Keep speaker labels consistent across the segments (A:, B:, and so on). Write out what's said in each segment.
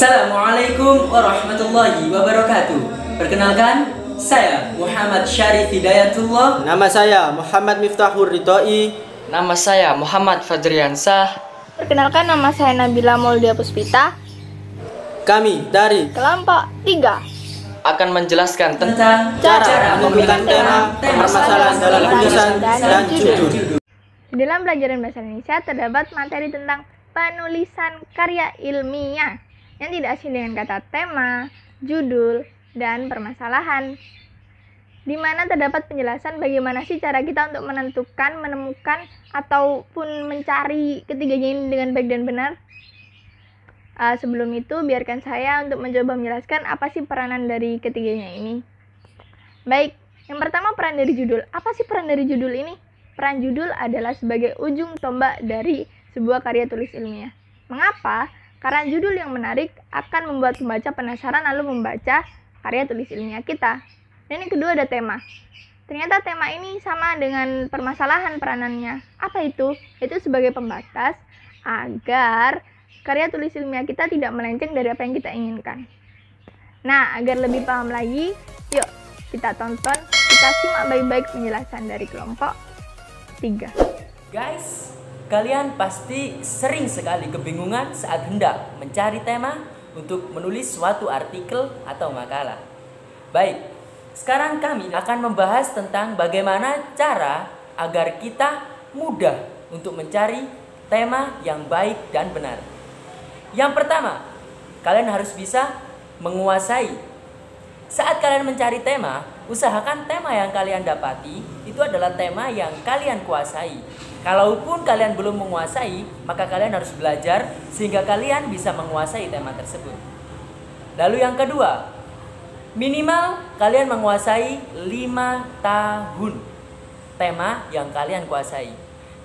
A: Assalamualaikum warahmatullahi wabarakatuh. Perkenalkan, saya Muhammad Syarif Hidayatullah.
B: Nama saya Muhammad Miftahur Ridhoi.
C: Nama saya Muhammad Fadriansah.
D: Perkenalkan, nama saya Nabila Maulia Puspita.
B: Kami dari
D: Kelompok 3
C: akan menjelaskan
A: Tentang
B: cara memilih tema, permasalahan dalam tulisan, dan judul.
D: Di dalam pelajaran bahasa Indonesia terdapat materi tentang penulisan karya ilmiah yang tidak asing dengan kata tema, judul, dan permasalahan, di mana terdapat penjelasan bagaimana sih cara kita untuk menentukan, menemukan, ataupun mencari ketiganya ini dengan baik dan benar. Sebelum itu, biarkan saya untuk mencoba menjelaskan apa sih peranan dari ketiganya ini. Baik, yang pertama peran dari judul. Apa sih peran dari judul ini? Peran judul adalah sebagai ujung tombak dari sebuah karya tulis ilmiah. Mengapa? Karena judul yang menarik akan membuat pembaca penasaran lalu membaca karya tulis ilmiah kita. Dan yang kedua ada tema. Ternyata tema ini sama dengan permasalahan peranannya. Apa itu? Itu sebagai pembatas agar karya tulis ilmiah kita tidak melenceng dari apa yang kita inginkan. Nah, agar lebih paham lagi, yuk kita tonton, kita simak baik-baik penjelasan dari kelompok 3.
A: Guys, kalian pasti sering sekali kebingungan saat hendak mencari tema untuk menulis suatu artikel atau makalah. Baik, sekarang kami akan membahas tentang bagaimana cara agar kita mudah untuk mencari tema yang baik dan benar. Yang pertama, kalian harus bisa menguasai. Saat kalian mencari tema, usahakan tema yang kalian dapati itu adalah tema yang kalian kuasai. Kalaupun kalian belum menguasai, maka kalian harus belajar sehingga kalian bisa menguasai tema tersebut. Lalu yang kedua, minimal kalian menguasai 5 tahun tema yang kalian kuasai.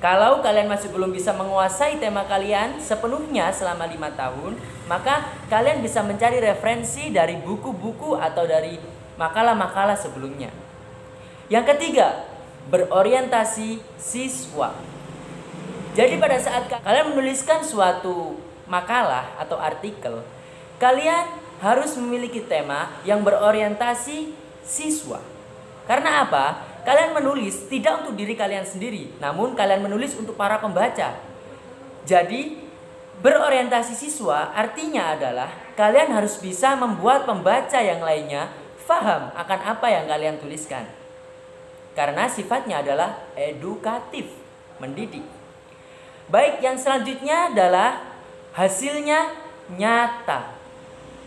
A: Kalau kalian masih belum bisa menguasai tema kalian sepenuhnya selama 5 tahun, maka kalian bisa mencari referensi dari buku-buku atau dari makalah-makalah sebelumnya. Yang ketiga, berorientasi siswa. Jadi pada saat kalian menuliskan suatu makalah atau artikel, kalian harus memiliki tema yang berorientasi siswa. Karena apa? Kalian menulis tidak untuk diri kalian sendiri, namun kalian menulis untuk para pembaca. Jadi, berorientasi siswa artinya adalah kalian harus bisa membuat pembaca yang lainnya paham akan apa yang kalian tuliskan. Karena sifatnya adalah edukatif, mendidik. Baik, yang selanjutnya adalah hasilnya nyata.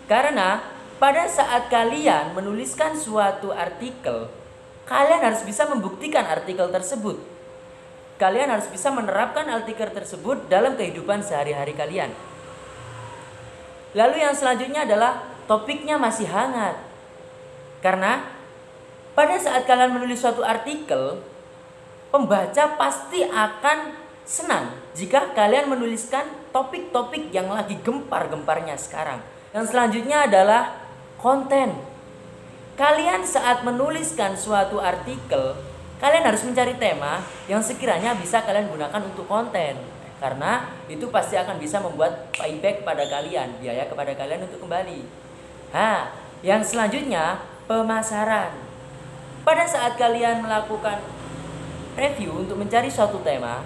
A: Karena pada saat kalian menuliskan suatu artikel, kalian harus bisa membuktikan artikel tersebut. Kalian harus bisa menerapkan artikel tersebut dalam kehidupan sehari-hari kalian. Lalu yang selanjutnya adalah topiknya masih hangat. Karena pada saat kalian menulis suatu artikel, pembaca pasti akan senang jika kalian menuliskan topik-topik yang lagi gempar-gemparnya sekarang. Yang selanjutnya adalah konten. Kalian saat menuliskan suatu artikel, kalian harus mencari tema yang sekiranya bisa kalian gunakan untuk konten. Karena itu pasti akan bisa membuat payback pada kalian, biaya kepada kalian untuk kembali. Nah, yang selanjutnya pemasaran. Pada saat kalian melakukan review untuk mencari suatu tema,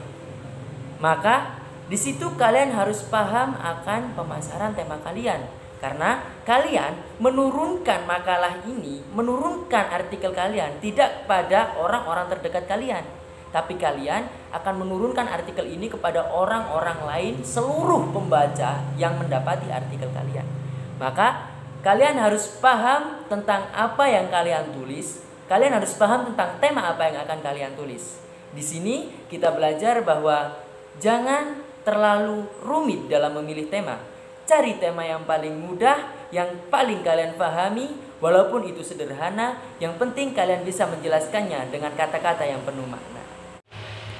A: maka di situ kalian harus paham akan pemasaran tema kalian. Karena kalian menurunkan makalah ini, menurunkan artikel kalian tidak pada orang-orang terdekat kalian, tapi kalian akan menurunkan artikel ini kepada orang-orang lain, seluruh pembaca yang mendapati artikel kalian. Maka kalian harus paham tentang apa yang kalian tulis, kalian harus paham tentang tema apa yang akan kalian tulis. Di sini kita belajar bahwa jangan terlalu rumit dalam memilih tema. Cari tema yang paling mudah, yang paling kalian pahami, walaupun itu sederhana, yang penting kalian bisa menjelaskannya dengan kata-kata yang penuh makna.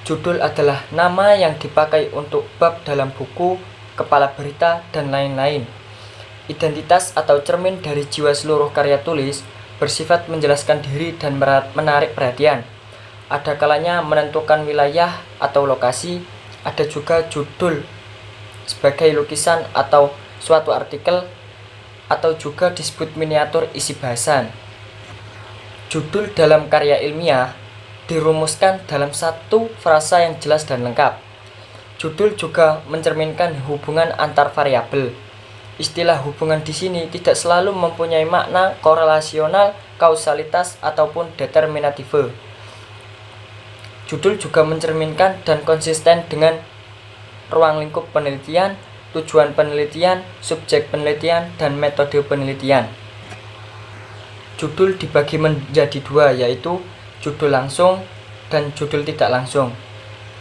C: Judul adalah nama yang dipakai untuk bab dalam buku, kepala berita, dan lain-lain. Identitas atau cermin dari jiwa seluruh karya tulis bersifat menjelaskan diri dan menarik perhatian. Ada kalanya menentukan wilayah atau lokasi, ada juga judul sebagai lukisan atau suatu artikel atau juga disebut miniatur isi bahasan. Judul dalam karya ilmiah dirumuskan dalam satu frasa yang jelas dan lengkap. Judul juga mencerminkan hubungan antar variabel. Istilah hubungan di sini tidak selalu mempunyai makna korelasional, kausalitas, ataupun determinatif. Judul juga mencerminkan dan konsisten dengan ruang lingkup penelitian, tujuan penelitian, subjek penelitian, dan metode penelitian. Judul dibagi menjadi dua, yaitu judul langsung dan judul tidak langsung.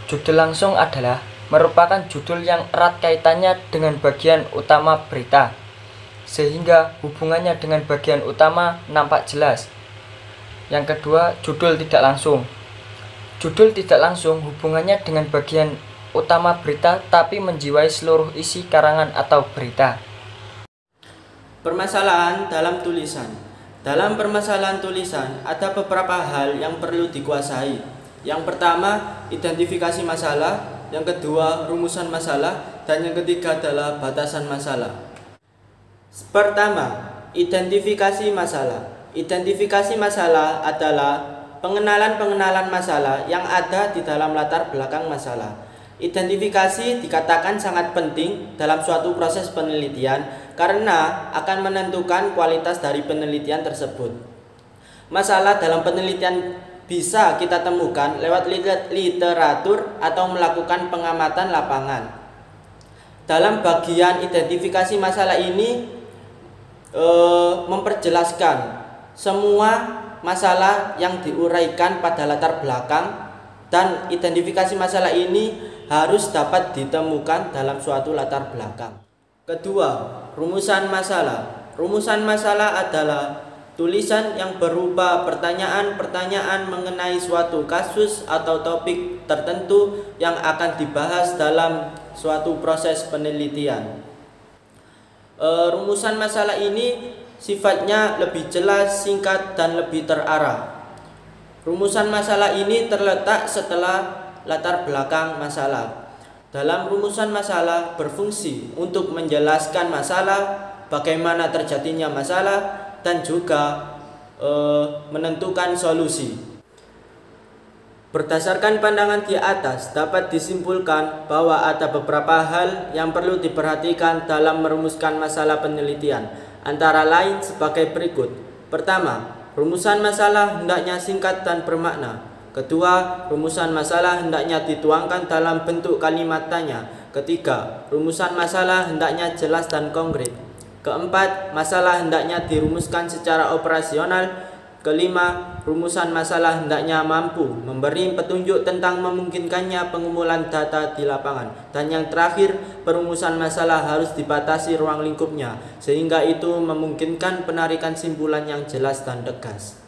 C: Judul langsung adalah merupakan judul yang erat kaitannya dengan bagian utama berita, sehingga hubungannya dengan bagian utama nampak jelas. Yang kedua, judul tidak langsung. Judul tidak langsung hubungannya dengan bagian utama berita tapi menjiwai seluruh isi karangan atau berita.
B: Permasalahan dalam tulisan. Dalam permasalahan tulisan ada beberapa hal yang perlu dikuasai. Yang pertama, identifikasi masalah. Yang kedua, rumusan masalah. Dan yang ketiga adalah batasan masalah. Pertama, identifikasi masalah. Identifikasi masalah adalah pengenalan masalah yang ada di dalam latar belakang masalah. Identifikasi dikatakan sangat penting dalam suatu proses penelitian karena akan menentukan kualitas dari penelitian tersebut. Masalah dalam penelitian bisa kita temukan lewat literatur atau melakukan pengamatan lapangan. Dalam bagian identifikasi masalah ini memperjelaskan semua masalah yang diuraikan pada latar belakang, dan identifikasi masalah ini harus dapat ditemukan dalam suatu latar belakang. Kedua, rumusan masalah. Rumusan masalah adalah tulisan yang berupa pertanyaan-pertanyaan mengenai suatu kasus atau topik tertentu yang akan dibahas dalam suatu proses penelitian. Rumusan masalah ini sifatnya lebih jelas, singkat, dan lebih terarah. Rumusan masalah ini terletak setelah latar belakang masalah. Dalam rumusan masalah berfungsi untuk menjelaskan masalah, bagaimana terjadinya masalah, dan juga menentukan solusi. Berdasarkan pandangan di atas, dapat disimpulkan bahwa ada beberapa hal yang perlu diperhatikan dalam merumuskan masalah penelitian, antara lain sebagai berikut. Pertama, rumusan masalah hendaknya singkat dan bermakna. Kedua, rumusan masalah hendaknya dituangkan dalam bentuk kalimat tanya. Ketiga, rumusan masalah hendaknya jelas dan konkret. Keempat, masalah hendaknya dirumuskan secara operasional. Kelima, rumusan masalah hendaknya mampu memberi petunjuk tentang memungkinkannya pengumpulan data di lapangan. Dan yang terakhir, perumusan masalah harus dibatasi ruang lingkupnya, sehingga itu memungkinkan penarikan simpulan yang jelas dan tegas.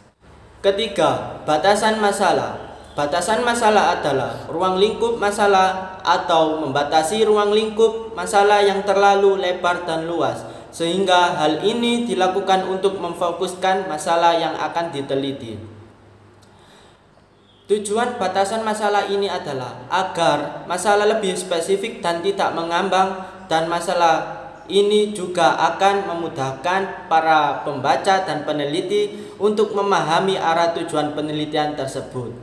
B: Ketiga, batasan masalah. Batasan masalah adalah ruang lingkup masalah atau membatasi ruang lingkup masalah yang terlalu lebar dan luas, sehingga hal ini dilakukan untuk memfokuskan masalah yang akan diteliti. Tujuan batasan masalah ini adalah agar masalah lebih spesifik dan tidak mengambang, dan masalah ini juga akan memudahkan para pembaca dan peneliti untuk memahami arah tujuan penelitian tersebut.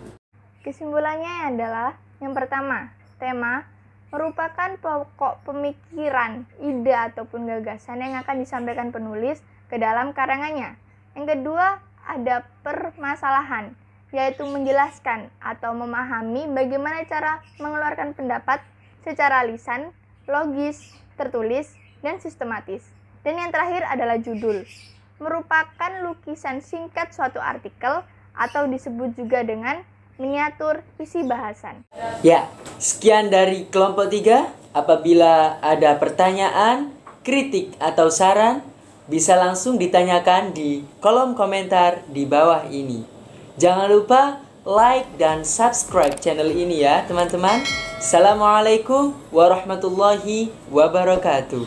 D: Kesimpulannya adalah yang pertama, tema merupakan pokok pemikiran, ide ataupun gagasan yang akan disampaikan penulis ke dalam karangannya. Yang kedua, ada permasalahan, yaitu menjelaskan atau memahami bagaimana cara mengeluarkan pendapat secara lisan, logis, tertulis, dan sistematis. Dan yang terakhir adalah judul, merupakan lukisan singkat suatu artikel atau disebut juga dengan miniatur isi bahasan.
A: Ya, sekian dari kelompok 3. Apabila ada pertanyaan, kritik, atau saran, bisa langsung ditanyakan di kolom komentar di bawah ini. Jangan lupa like dan subscribe channel ini ya teman-teman. Assalamualaikum warahmatullahi wabarakatuh.